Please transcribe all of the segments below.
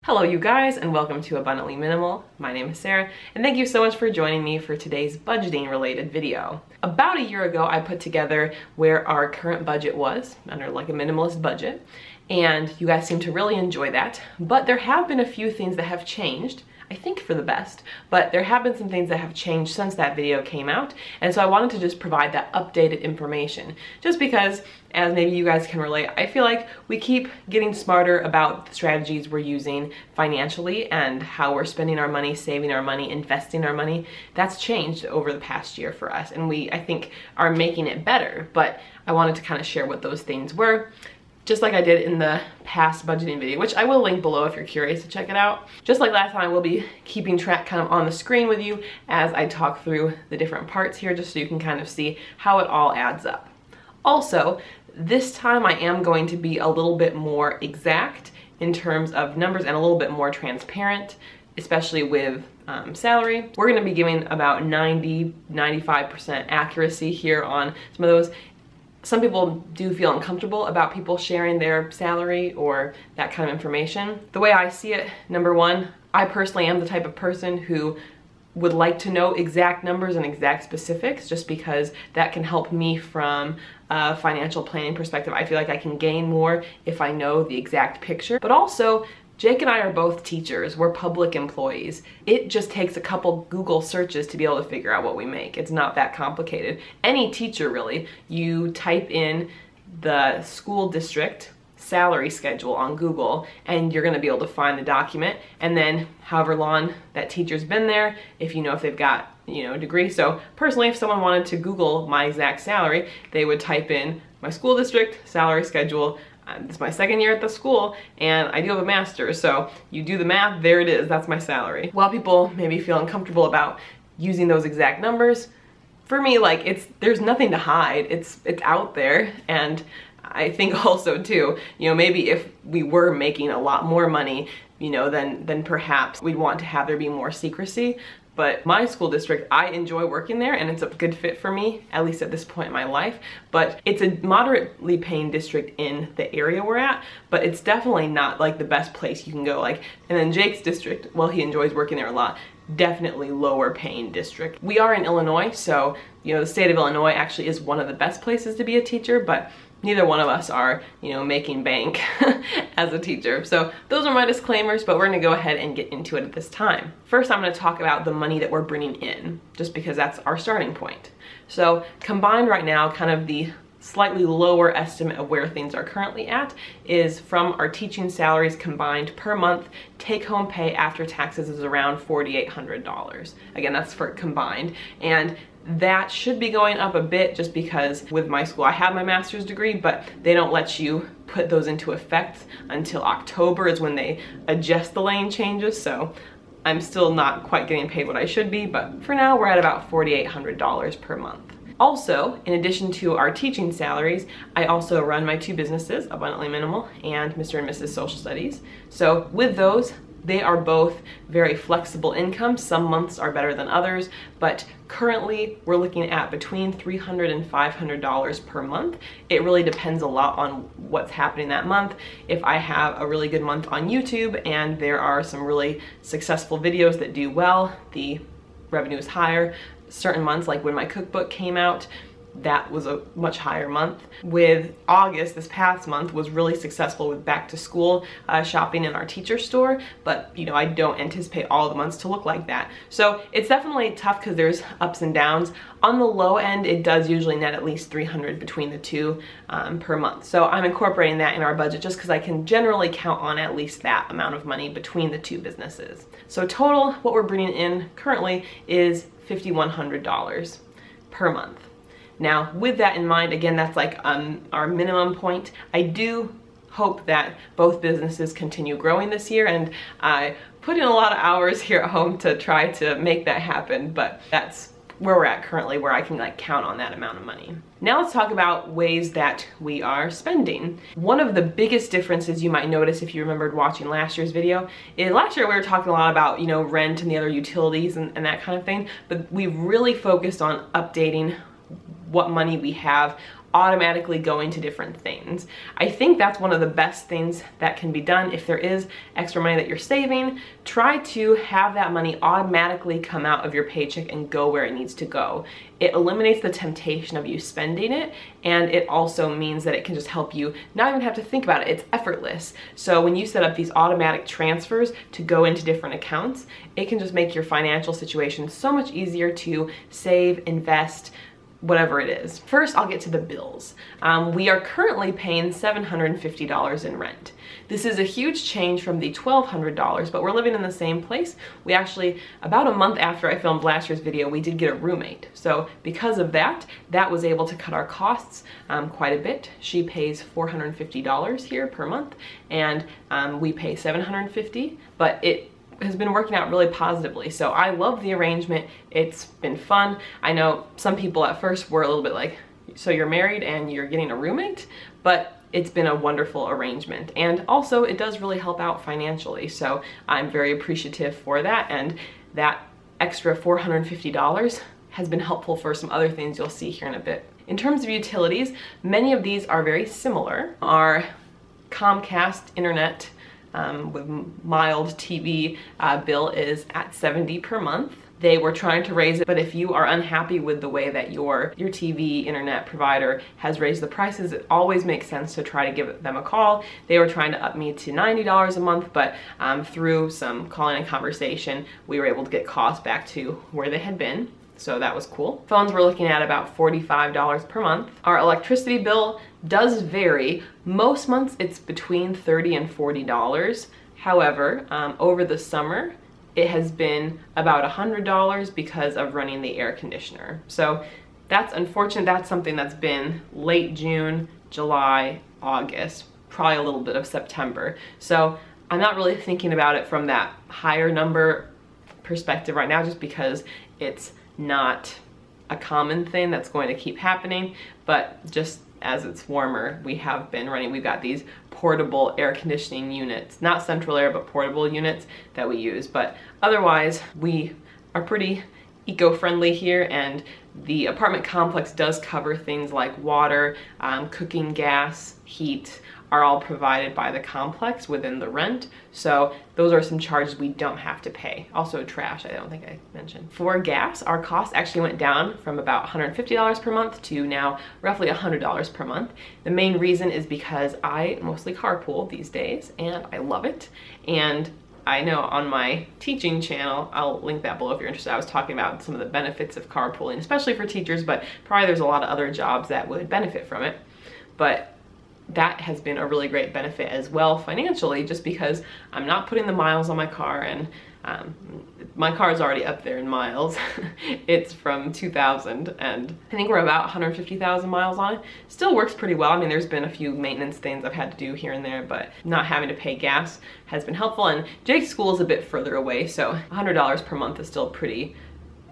Hello you guys, and welcome to Abundantly Minimal. My name is Sarah, and thank you so much for joining me for today's budgeting related video. About a year ago, I put together where our current budget was under like a minimalist budget, and you guys seem to really enjoy that. But there have been a few things that have changed, I think for the best, but there have been some things that have changed since that video came out, and so I wanted to just provide that updated information, just because, as maybe you guys can relate, I feel like we keep getting smarter about the strategies we're using financially and how we're spending our money, saving our money, investing our money. That's changed over the past year for us, and I think, are making it better, but I wanted to kind of share what those things were, just like I did in the past budgeting video, which I will link below if you're curious to check it out. Just like last time, I will be keeping track kind of on the screen with you as I talk through the different parts here, just so you can kind of see how it all adds up. Also, this time I am going to be a little bit more exact in terms of numbers and a little bit more transparent, especially with salary. We're gonna be giving about 90–95% accuracy here on some of those. Some people do feel uncomfortable about people sharing their salary or that kind of information. The way I see it, number one, I personally am the type of person who would like to know exact numbers and exact specifics, just because that can help me from a financial planning perspective. I feel like I can gain more if I know the exact picture. But also, Jake and I are both teachers. We're public employees. It just takes a couple Google searches to be able to figure out what we make. It's not that complicated. Any teacher, really, you type in the school district salary schedule on Google and you're gonna be able to find the document, and then however long that teacher's been there, if you know if they've got a degree. So personally, if someone wanted to Google my exact salary, they would type in my school district salary schedule. This is my second year at the school and I do have a master's, so you do the math, there it is, that's my salary. While people maybe feel uncomfortable about using those exact numbers, for me, like, there's nothing to hide. It's out there. And I think also too, maybe if we were making a lot more money, then perhaps we'd want to have there be more secrecy. But my school district, I enjoy working there and it's a good fit for me, at least at this point in my life. But it's a moderately paying district in the area we're at, but it's definitely not like the best place you can go. And then Jake's district, well, he enjoys working there a lot, definitely lower paying district. We are in Illinois, so the state of Illinois actually is one of the best places to be a teacher, but neither one of us are, making bank as a teacher. So those are my disclaimers, but we're gonna go ahead and get into it at this time. First, I'm gonna talk about the money that we're bringing in, just because that's our starting point. So combined right now, kind of the slightly lower estimate of where things are currently at is from our teaching salaries combined per month. Take-home pay after taxes is around $4,800. Again, that's for combined. And that should be going up a bit, just because with my school, I have my master's degree, but they don't let you put those into effect until October is when they adjust the lane changes. So I'm still not quite getting paid what I should be, but for now we're at about $4,800 per month. Also, in addition to our teaching salaries, I also run my two businesses, Abundantly Minimal and Mr. and Mrs. Social Studies. So with those, they are both very flexible income. Some months are better than others, but currently we're looking at between $300 and $500 per month. It really depends a lot on what's happening that month. If I have a really good month on YouTube and there are some really successful videos that do well, the revenue is higher. Certain months, like when my cookbook came out, that was a much higher month. With August, this past month, was really successful with back to school shopping in our teacher store, but I don't anticipate all the months to look like that. So it's definitely tough because there's ups and downs. On the low end, it does usually net at least $300 between the two per month. So I'm incorporating that in our budget just because I can generally count on at least that amount of money between the two businesses. So total, what we're bringing in currently is $5,100 per month. Now, with that in mind, again, that's like our minimum point. I do hope that both businesses continue growing this year, and I put in a lot of hours here at home to try to make that happen, but that's where we're at currently, where I can count on that amount of money. Now let's talk about ways that we are spending. One of the biggest differences you might notice if you remembered watching last year's video is last year we were talking a lot about, rent and the other utilities and that kind of thing, but we've really focused on updating what money we have automatically going to different things. I think that's one of the best things that can be done. If there is extra money that you're saving, try to have that money automatically come out of your paycheck and go where it needs to go. It eliminates the temptation of you spending it, and it also means that it can just help you not even have to think about it. It's effortless. So when you set up these automatic transfers to go into different accounts, it can just make your financial situation so much easier to save, invest, whatever it is. First, I'll get to the bills. We are currently paying $750 in rent. This is a huge change from the $1,200, but we're living in the same place. We actually, about a month after I filmed last year's video, we did get a roommate. So because of that, that was able to cut our costs quite a bit. She pays $450 here per month, and we pay $750, but it has been working out really positively. So I love the arrangement. It's been fun. I know some people at first were a little bit like, so you're married and you're getting a roommate, but it's been a wonderful arrangement. And also it does really help out financially. So I'm very appreciative for that. And that extra $450 has been helpful for some other things you'll see here in a bit. In terms of utilities, many of these are very similar. Our Comcast internet with mild TV bill is at $70 per month. They were trying to raise it, but if you are unhappy with the way that your TV internet provider has raised the prices, it always makes sense to try to give them a call. They were trying to up me to $90 a month, but through some calling and conversation, we were able to get costs back to where they had been. So that was cool. Phones we're looking at about $45 per month. Our electricity bill does vary. Most months it's between $30 and $40. However, over the summer, it has been about $100 because of running the air conditioner. So that's unfortunate. That's something that's been late June, July, August, probably a little bit of September. So I'm not really thinking about it from that higher number perspective right now, just because it's not a common thing that's going to keep happening. But just as it's warmer, we have been running, we've got these portable air conditioning units, not central air, but portable units that we use. But otherwise, we are pretty eco-friendly here, and the apartment complex does cover things like water, cooking gas, heat, are all provided by the complex within the rent. So those are some charges we don't have to pay. Also trash, I don't think I mentioned. For gas, our cost actually went down from about $150 per month to now roughly $100 per month. The main reason is because I mostly carpool these days, and I love it. And I know on my teaching channel, I'll link that below if you're interested, I was talking about some of the benefits of carpooling, especially for teachers, but probably there's a lot of other jobs that would benefit from it. But that has been a really great benefit as well financially, just because I'm not putting the miles on my car, and my car is already up there in miles. It's from 2000, and I think we're about 150,000 miles on it. Still works pretty well. I mean, there's been a few maintenance things I've had to do here and there, but not having to pay gas has been helpful. And Jake's school is a bit further away, so $100 per month is still pretty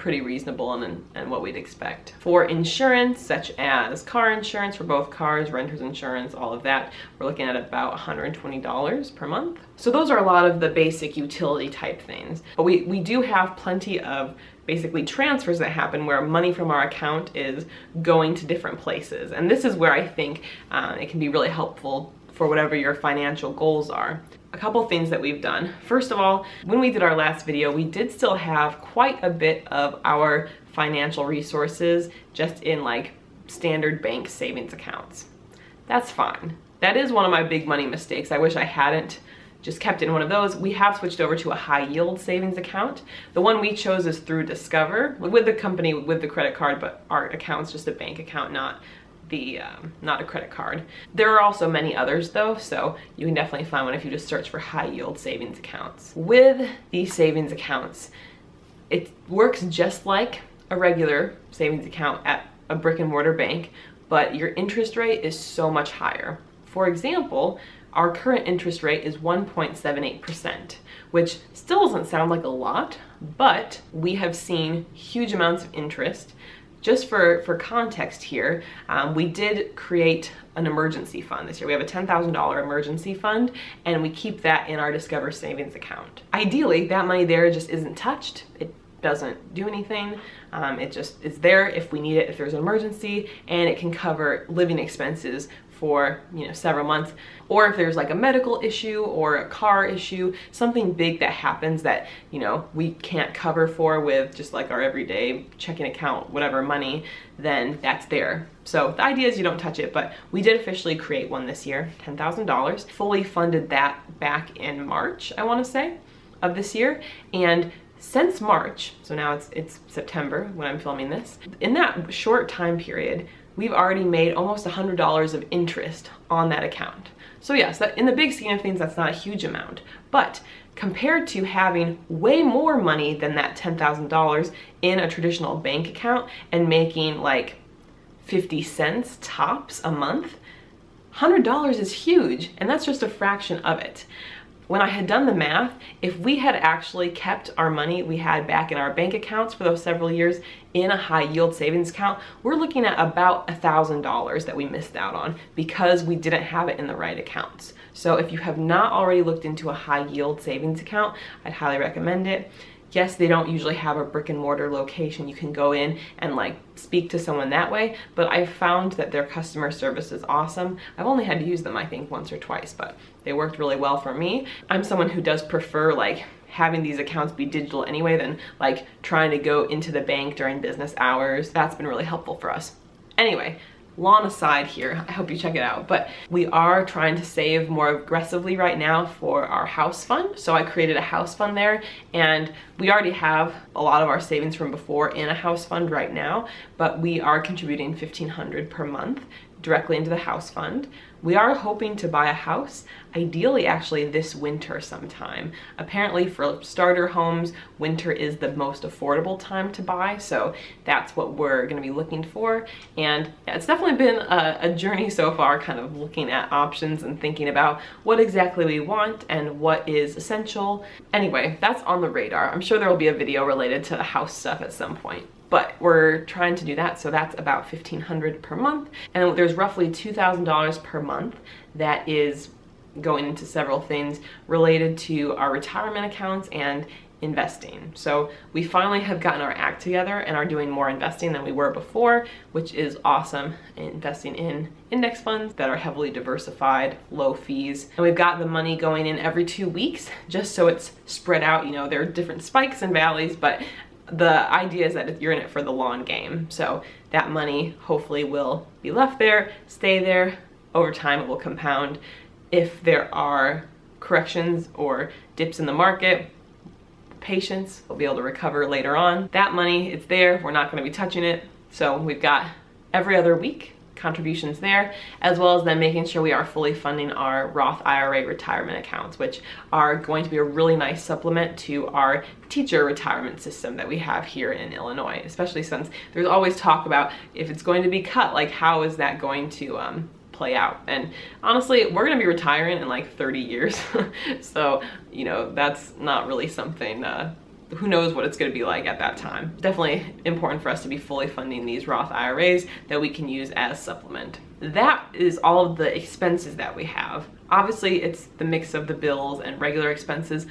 reasonable and what we'd expect. For insurance, such as car insurance for both cars, renter's insurance, all of that, we're looking at about $120 per month. So those are a lot of the basic utility type things. But we do have plenty of basically transfers that happen where money from our account is going to different places. And this is where I think it can be really helpful for whatever your financial goals are. A couple things that we've done. First of all, when we did our last video, we did still have quite a bit of our financial resources just in like standard bank savings accounts. That's fine. That is one of my big money mistakes. I wish I hadn't just kept it in one of those. We have switched over to a high yield savings account. The one we chose is through Discover, with the company, with the credit card, but our account's just a bank account, not a credit card. There are also many others though, so you can definitely find one if you just search for high yield savings accounts. With these savings accounts, it works just like a regular savings account at a brick and mortar bank, but your interest rate is so much higher. For example, our current interest rate is 1.78%, which still doesn't sound like a lot, but we have seen huge amounts of interest. Just for context here, we did create an emergency fund this year. We have a $10,000 emergency fund, and we keep that in our Discover savings account. Ideally, that money there just isn't touched. It doesn't do anything. It just is there if we need it, if there's an emergency, and it can cover living expenses for, you know, several months. Or if there's like a medical issue or a car issue, something big that happens that, you know, we can't cover for with just like our everyday checking account, whatever money, then that's there. So the idea is you don't touch it, but we did officially create one this year, $10,000. Fully funded that back in March, I want to say, of this year. And since March, so now it's September when I'm filming this, in that short time period, we've already made almost $100 of interest on that account. So yes, that, in the big scheme of things, that's not a huge amount, but compared to having way more money than that $10,000 in a traditional bank account and making like 50 cents tops a month, $100 is huge, and that's just a fraction of it. When I had done the math, if we had actually kept our money we had back in our bank accounts for those several years in a high yield savings account, we're looking at about $1,000 that we missed out on because we didn't have it in the right accounts. So if you have not already looked into a high yield savings account, I'd highly recommend it. Yes, they don't usually have a brick and mortar location. You can go in and like speak to someone that way, but I found that their customer service is awesome. I've only had to use them, I think, once or twice, but they worked really well for me. I'm someone who does prefer like having these accounts be digital anyway than like trying to go into the bank during business hours. That's been really helpful for us. Anyway, lawn aside here, I hope you check it out, but we are trying to save more aggressively right now for our house fund. So I created a house fund there, and we already have a lot of our savings from before in a house fund right now, but we are contributing $1,500 per month directly into the house fund. We are hoping to buy a house, ideally actually this winter sometime. Apparently for starter homes, winter is the most affordable time to buy, so that's what we're gonna be looking for. And yeah, it's definitely been a journey so far, kind of looking at options and thinking about what exactly we want and what is essential. Anyway, that's on the radar. I'm sure there will be a video related to house stuff at some point, but we're trying to do that, so that's about $1,500 per month. And there's roughly $2,000 per month that is going into several things related to our retirement accounts and investing. So we finally have gotten our act together and are doing more investing than we were before, which is awesome. Investing in index funds that are heavily diversified, low fees. And we've got the money going in every 2 weeks, just so it's spread out. You know, there are different spikes and valleys, but the idea is that you're in it for the long game. So that money hopefully will be left there, stay there. Over time it will compound. If there are corrections or dips in the market, patience, we'll be able to recover later on. That money, it's there, we're not gonna be touching it. So we've got every other week contributions there, as well as then making sure we are fully funding our Roth IRA retirement accounts, which are going to be a really nice supplement to our teacher retirement system that we have here in Illinois, especially since there's always talk about if it's going to be cut, like how is that going to play out? And honestly, we're gonna be retiring in like 30 years. So, you know, that's not really something, who knows what it's gonna be like at that time. Definitely important for us to be fully funding these Roth IRAs that we can use as supplement. That is all of the expenses that we have. Obviously, it's the mix of the bills and regular expenses,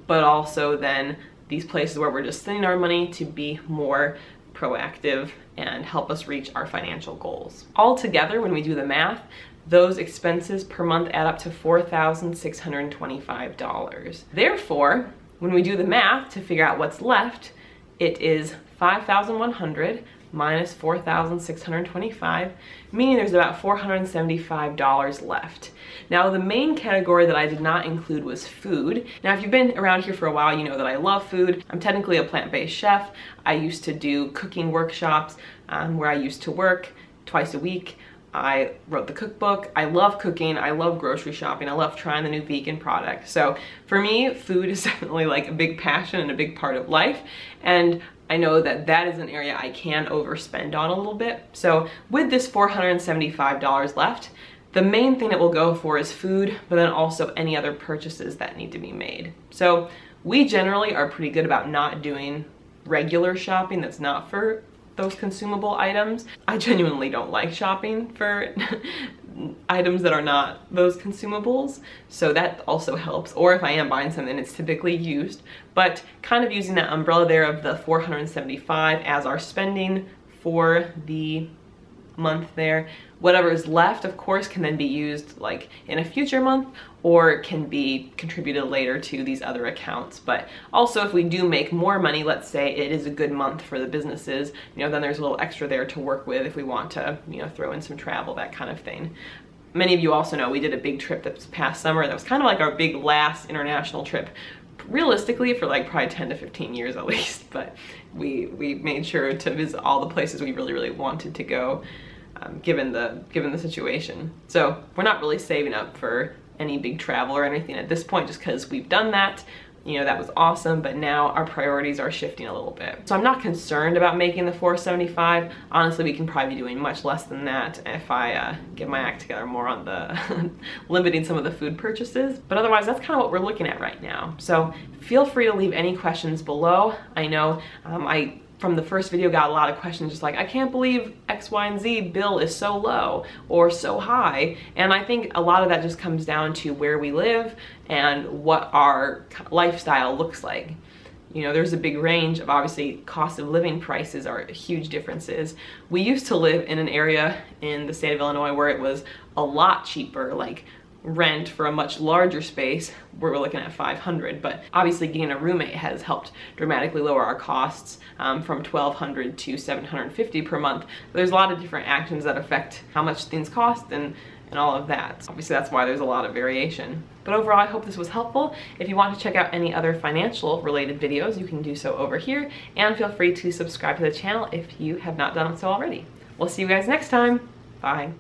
but also then these places where we're just spending our money to be more proactive and help us reach our financial goals. Altogether, when we do the math, those expenses per month add up to $4,625. Therefore, when we do the math to figure out what's left, it is $5,100 minus $4,625, meaning there's about $475 left. Now, the main category that I did not include was food. Now, if you've been around here for a while, you know that I love food. I'm technically a plant-based chef. I used to do cooking workshops where I used to work twice a week. I wrote the cookbook. I love cooking. I love grocery shopping. I love trying the new vegan product. So for me, food is definitely like a big passion and a big part of life. And I know that that is an area I can overspend on a little bit. So with this $475 left, the main thing that we'll go for is food, but then also any other purchases that need to be made. So we generally are pretty good about not doing regular shopping that's not for those consumable items. I genuinely don't like shopping for items that are not those consumables, so that also helps. Or if I am buying something, it's typically used, but kind of using that umbrella there of the $475 as our spending for the month there. Whatever is left, of course, can then be used like in a future month, or can be contributed later to these other accounts. But also, if we do make more money, let's say it is a good month for the businesses, you know, then there's a little extra there to work with if we want to, you know, throw in some travel, that kind of thing. Many of you also know we did a big trip this past summer. That was kind of like our big last international trip, realistically for like probably 10 to 15 years at least, but we made sure to visit all the places we really wanted to go, given the situation. So we're not really saving up for any big travel or anything at this point, just because we've done that. You know, that was awesome, but now our priorities are shifting a little bit. So I'm not concerned about making the $475. Honestly, we can probably be doing much less than that if I get my act together more on the limiting some of the food purchases. But otherwise, that's kind of what we're looking at right now. So feel free to leave any questions below. I know from the first video got a lot of questions just like, I can't believe X, Y, and Z bill is so low or so high. And I think a lot of that just comes down to where we live and what our lifestyle looks like. You know, there's a big range of, obviously, cost of living prices are huge differences. We used to live in an area in the state of Illinois where it was a lot cheaper, like rent for a much larger space, we're looking at $500, but obviously getting a roommate has helped dramatically lower our costs from $1,200 to $750 per month. There's a lot of different actions that affect how much things cost and all of that. Obviously, that's why there's a lot of variation. But overall, I hope this was helpful. If you want to check out any other financial related videos, you can do so over here, and feel free to subscribe to the channel if you have not done so already. We'll see you guys next time. Bye.